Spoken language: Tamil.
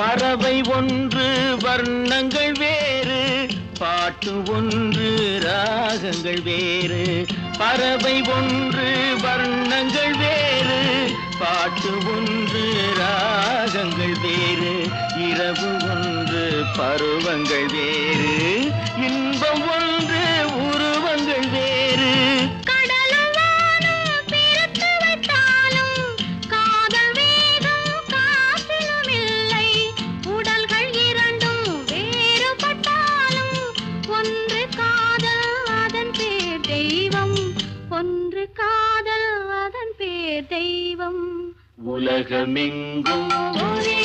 பறவை ஒன்று வர்ணங்கள் வேறு, பாட்டு ஒன்று ராகங்கள் வேறு. பறவை ஒன்று வர்ணங்கள் வேறு, பாட்டு ஒன்று ராகங்கள் வேறு. இரவு ஒன்று பருவங்கள் வேறு, இன்பம் ஒன்று உருவங்கள் வேறு. ஒன்று காதல் அதன் பேர் தெய்வம். உலகமெங்கும் ஒரே